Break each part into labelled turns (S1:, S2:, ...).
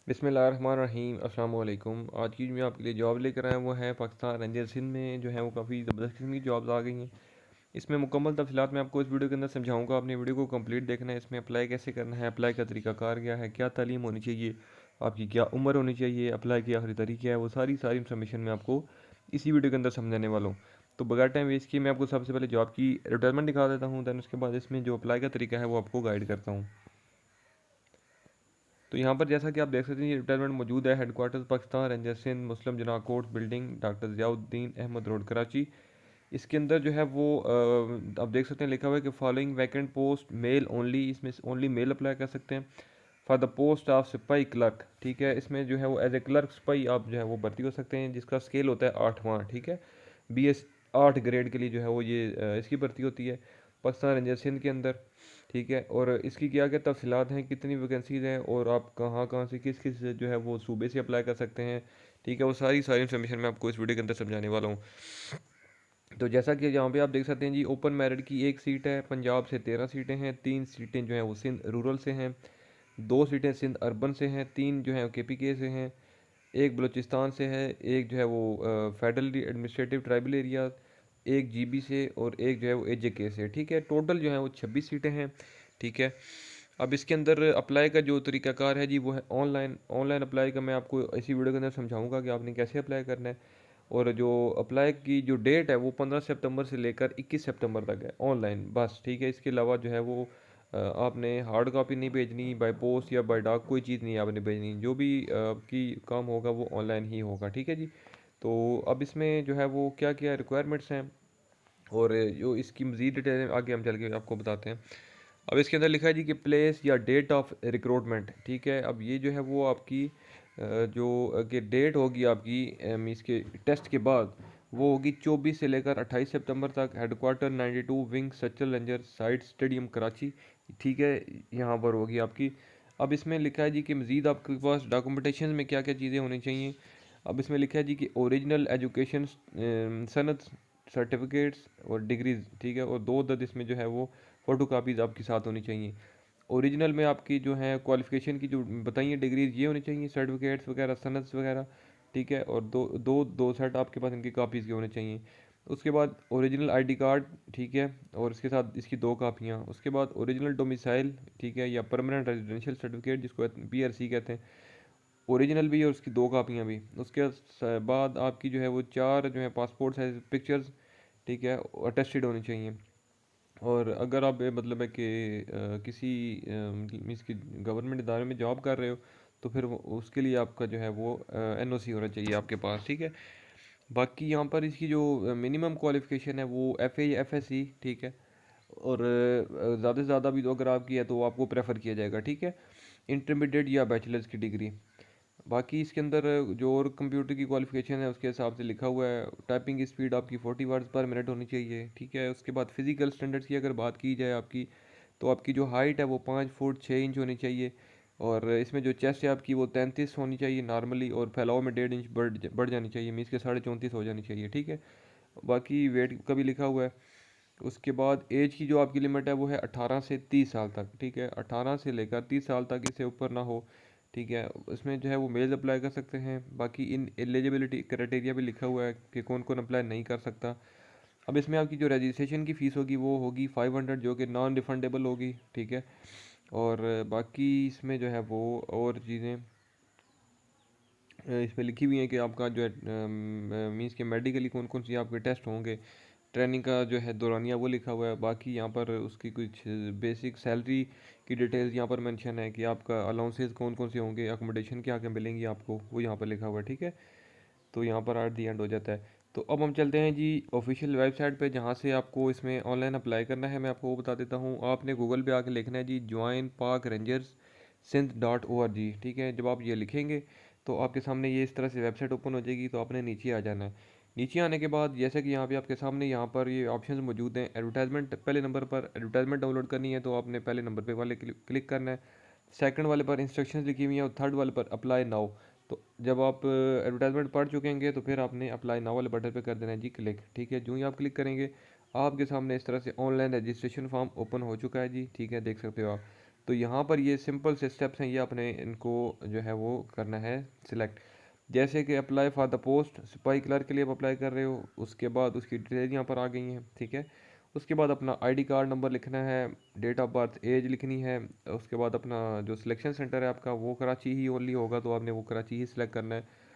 S1: बिस्मिल्लाहिर्रहमानिर्रहीम अस्सलाम वालेकुम। आज की जो मैं आपके लिए जॉब लेकर आया वो है पाकिस्तान रेंजर सिंध में जो है वो काफ़ी ज़बरदस्त किस्म की जॉब्स आ गई हैं। इसमें मुकम्मल तफसीलात मैं आपको इस वीडियो के अंदर समझाऊंगा। आपने वीडियो को कंप्लीट देखना है। इसमें अप्लाई कैसे करना है, अप्लाई का तरीकाकार क्या है, क्या तालीम होनी चाहिए, आपकी क्या उम्र होनी चाहिए, अप्लाई की आखिरी तारीख क्या है, वो सारी सारी इन्फॉर्मेशन मैं आपको इसी वीडियो के अंदर समझाने वाला हूँ। तो बगैर टाइम वेस्ट किए मैं आपको सबसे पहले जॉब की एडवर्टाइजमेंट दिखा देता हूँ, दैन उसके बाद इसमें जो अप्लाई का तरीका है वो आपको गाइड करता हूँ। तो यहाँ पर जैसा कि आप देख सकते हैं ये रिटायरमेंट मौजूद है। Headquarter Pakistan ranger Sindh Muslim Jinnah court building doctor Ziauddin Ahmed road Karachi. इसके अंदर जो है वो आप देख सकते हैं लिखा हुआ है कि following vacant post male only, इसमें ओनली मेल अप्लाई कर सकते हैं। फॉर द पोस्ट ऑफ सिपाही क्लर्क, ठीक है, इसमें जो है वो एज ए क्लर्क सिपाही आप जो है वो भर्ती हो सकते हैं, जिसका स्केल होता है 8वां, ठीक है। BS 8 ग्रेड के लिए जो है वो ये इसकी भर्ती होती है पाकिस्तान रेंजर सिंध के अंदर, ठीक है। और इसकी क्या क्या तफसीलात हैं, कितनी वैकेंसीज हैं और आप कहाँ कहाँ से किस किस जो है वो सूबे से अप्लाई कर सकते हैं, ठीक है, वो सारी सारी इन्फॉर्मेशन मैं आपको इस वीडियो के अंदर समझाने वाला हूँ। तो जैसा कि यहाँ पे आप देख सकते हैं जी, ओपन मेरिट की एक सीट है, पंजाब से 13 सीटें हैं, 3 सीटें जो हैं वो सिंध रूरल से हैं, 2 सीटें सिंध अर्बन से हैं, 3 जो हैं KPK से हैं, एक बलूचिस्तान से है, एक जो है वो फेडरल एडमिनिस्ट्रेटिव ट्राइबल एरिया, एक GB से और एक जो है वो AJK से, ठीक है। टोटल जो है वो 26 सीटें हैं, ठीक है। अब इसके अंदर अप्लाई का जो तरीकाकार है जी वो है ऑनलाइन। ऑनलाइन अप्लाई का मैं आपको इसी वीडियो के अंदर समझाऊंगा कि आपने कैसे अप्लाई करना है। और जो अप्लाई की जो डेट है वो 15 सितंबर से लेकर 21 सितंबर तक है ऑनलाइन बस, ठीक है। इसके अलावा जो है वो आपने हार्ड कॉपी नहीं भेजनी, बाय पोस्ट या बाय डाक कोई चीज़ नहीं आपने भेजनी, जो भी आपकी काम होगा वो ऑनलाइन ही होगा, ठीक है जी। तो अब इसमें जो है वो क्या क्या रिक्वायरमेंट्स हैं और जो इसकी मज़ीद डिटेल आगे हम चल के आपको बताते हैं। अब इसके अंदर लिखा है जी कि प्लेस या डेट ऑफ रिक्रूटमेंट, ठीक है। अब ये जो है वो आपकी जो कि डेट होगी आपकी इसके टेस्ट के बाद, वो होगी 24 से लेकर 28 सितंबर तक। हेडक्वार्टर 92 विंग सचल रंजर साइड स्टेडियम कराची, ठीक है, यहाँ पर होगी आपकी। अब इसमें लिखा है जी कि मज़ीद आपके पास डॉक्यूमेंटेशन में क्या क्या चीज़ें होनी चाहिए। अब इसमें लिखा है जी कि ओरिजिनल एजुकेशन सनद सर्टिफिकेट्स और डिग्रीज, ठीक है, और दो दद इसमें जो है वो फ़ोटो कापीज़ आपके साथ होनी चाहिए। ओरिजिनल में आपकी जो है क्वालिफ़िकेशन की जो बताइए डिग्रीज ये होनी चाहिए, सर्टिफिकेट्स वगैरह सनद्स वगैरह, ठीक है, और दो दो दो सेट आपके पास इनकी कापीज़ के होने चाहिए। उसके बाद ओरिजिनल ID कार्ड, ठीक है, और इसके साथ इसकी 2 कापियाँ। उसके बाद ओरिजिनल डोमिसाइल, ठीक है, या परमानेंट रेजिडेंशियल सर्टिफिकेट जिसको PRC कहते हैं, ओरिजिनल भी और उसकी 2 कापियाँ भी। उसके बाद आपकी जो है वो 4 जो है पासपोर्ट साइज पिक्चर्स, ठीक है, अटेस्टेड होनी चाहिए। और अगर आप मतलब है कि किसी मीन्स की गवर्नमेंट इदारे में जॉब कर रहे हो तो फिर उसके लिए आपका जो है वो NOC होना चाहिए आपके पास, ठीक है। बाकी यहाँ पर इसकी जो मिनिमम क्वालिफ़िकेशन है वो FA या FSC, ठीक है। और ज़्यादा से ज़्यादा भी तो अगर आपकी है तो आपको प्रेफर किया जाएगा, ठीक है, इंटरमीडिएट या बैचलर्स की डिग्री। बाकी इसके अंदर जो और कंप्यूटर की क्वालिफिकेशन है उसके हिसाब से लिखा हुआ है, टाइपिंग स्पीड आपकी 40 वर्ड्स पर मिनट होनी चाहिए, ठीक है। उसके बाद फिजिकल स्टैंडर्ड्स की अगर बात की जाए आपकी, तो आपकी जो हाइट है वो 5 फुट 6 इंच होनी चाहिए। और इसमें जो चेस्ट है आपकी वो 33 होनी चाहिए नॉर्मली, और फैलाव में 1.5 इंच बढ़ जानी चाहिए, मीन्स के 34.5 हो जानी चाहिए, ठीक है। बाकी वेट का भी लिखा हुआ है। उसके बाद एज की जो आपकी लिमिट है वो है 18 से 30 साल तक, ठीक है, 18 से लेकर 30 साल तक, इससे ऊपर ना हो, ठीक है। इसमें जो है वो मेल्स अप्लाई कर सकते हैं। बाकी इन एलिजिबिलिटी क्राइटेरिया भी लिखा हुआ है कि कौन कौन अप्लाई नहीं कर सकता। अब इसमें आपकी जो रजिस्ट्रेशन की फ़ीस होगी वो होगी 500, जो कि नॉन रिफंडेबल होगी, ठीक है। और बाकी इसमें जो है वो और चीज़ें इसमें लिखी हुई हैं कि आपका जो है मीन्स के मेडिकली कौन कौन सी आपके टेस्ट होंगे, ट्रेनिंग का जो है दौरानिया वो लिखा हुआ है। बाकी यहाँ पर उसकी कुछ बेसिक सैलरी की डिटेल्स यहाँ पर मेंशन है कि आपका अलाउंसेस कौन कौन से होंगे, अकोमोडेशन क्या क्या मिलेंगी आपको, वो यहाँ पर लिखा हुआ है, ठीक है। तो यहाँ पर एट दी एंड हो जाता है। तो अब हम चलते हैं जी ऑफिशियल वेबसाइट पे, जहाँ से आपको इसमें ऑनलाइन अप्लाई करना है। मैं आपको वो बता देता हूँ। आपने गूगल पे आके लिखना है जी ज्वाइन पाक रेंजर्स सिंध.org, ठीक है। जब आप ये लिखेंगे तो आपके सामने ये इस तरह से वेबसाइट ओपन हो जाएगी। तो आपने नीचे आ जाना है। नीचे आने के बाद जैसे कि यहाँ पे आपके सामने यहाँ पर ये ऑप्शंस मौजूद हैं। एडवर्टाइजमेंट पहले नंबर पर एडवर्टाइजमेंट डाउनलोड करनी है तो आपने पहले नंबर पे वाले क्लिक करना है। सेकंड वाले पर इंस्ट्रक्शंस लिखी हुई हैं और थर्ड वाले पर अप्लाई नाउ। तो जब आप एडवर्टाइजमेंट पढ़ चुके होंगे तो फिर आपने अप्लाई नाउ वाले बटन पे कर देना है जी क्लिक, ठीक है। जो ही आप क्लिक करेंगे आपके सामने इस तरह से ऑनलाइन रजिस्ट्रेशन फॉर्म ओपन हो चुका है जी, ठीक है, देख सकते हो आप। तो यहाँ पर ये सिंपल से स्टेप्स हैं, ये आपने इनको जो है वो करना है सिलेक्ट। जैसे कि अप्लाई फॉर द पोस्ट सिपाही क्लर्क के लिए आप अप्लाई कर रहे हो, उसके बाद उसकी डिटेल यहाँ पर आ गई हैं, ठीक है। उसके बाद अपना आईडी कार्ड नंबर लिखना है, डेट ऑफ बर्थ एज लिखनी है। उसके बाद अपना जो सिलेक्शन सेंटर है आपका वो कराची ही ओनली होगा, तो आपने वो कराची ही सिलेक्ट करना है।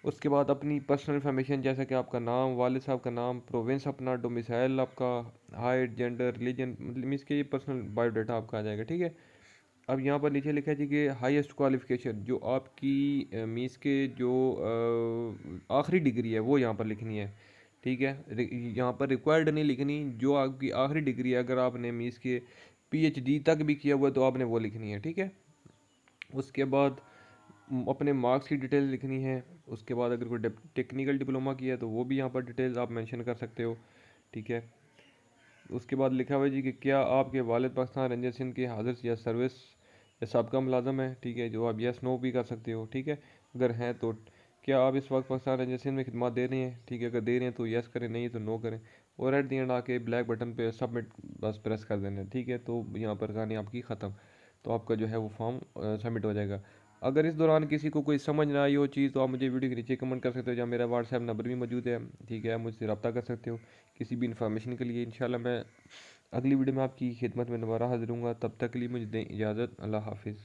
S1: उसके बाद अपनी पर्सनल इन्फॉर्मेशन जैसे कि आपका नाम, वालिद साहब का नाम, प्रोविंस अपना, डोमिसाइल आपका, हाइट, जेंडर, रिलीजन, मतलब मीन्स के ये पर्सनल बायोडाटा आपका आ जाएगा, ठीक है। अब यहाँ पर नीचे लिखा है जी कि हाईएस्ट क्वालिफिकेशन जो आपकी मीन्स के जो आखिरी डिग्री है वो यहाँ पर लिखनी है, ठीक है। यहाँ पर रिक्वायर्ड नहीं लिखनी, जो आपकी आखिरी डिग्री है अगर आपने मीन्स के पीएचडी तक भी किया हुआ है तो आपने वो लिखनी है, ठीक है। उसके बाद अपने मार्क्स की डिटेल लिखनी है। उसके बाद अगर कोई टेक्निकल डिप्लोमा किया है तो वो भी यहाँ पर डिटेल्स आप मेंशन कर सकते हो, ठीक है। उसके बाद लिखा हुआ है जी कि क्या आपके वालिद पाकिस्तान रेंजर सिंध के हाजिर या सर्विस या सबका मुलाजम है, ठीक है, जो आप यस नो भी कर सकते हो, ठीक है। अगर हैं तो क्या आप इस वक्त पाकिस्तान रेंजर सिंध में खिदमत दे रहे हैं, ठीक है, अगर दे रहे हैं तो यस करें, नहीं तो नो करें। और एट दी एंड आके ब्लैक बटन पे सबमिट बस प्रेस कर देना है, ठीक है। तो यहाँ पर कहानी आपकी ख़त्म, तो आपका जो है वो फॉर्म सबमिट हो जाएगा। अगर इस दौरान किसी को कोई समझ ना आई हो चीज़ तो आप मुझे वीडियो के नीचे कमेंट कर सकते हो, या मेरा व्हाट्सएप नंबर भी मौजूद है, ठीक है, आप मुझसे रब्ता कर सकते हो किसी भी इन्फॉर्मेशन के लिए। इंशाल्लाह मैं अगली वीडियो में आपकी खिदमत में दोबारा हाजिर हूँगा, तब तक के लिए मुझे दें इजाज़त। अल्लाह हाफिज़।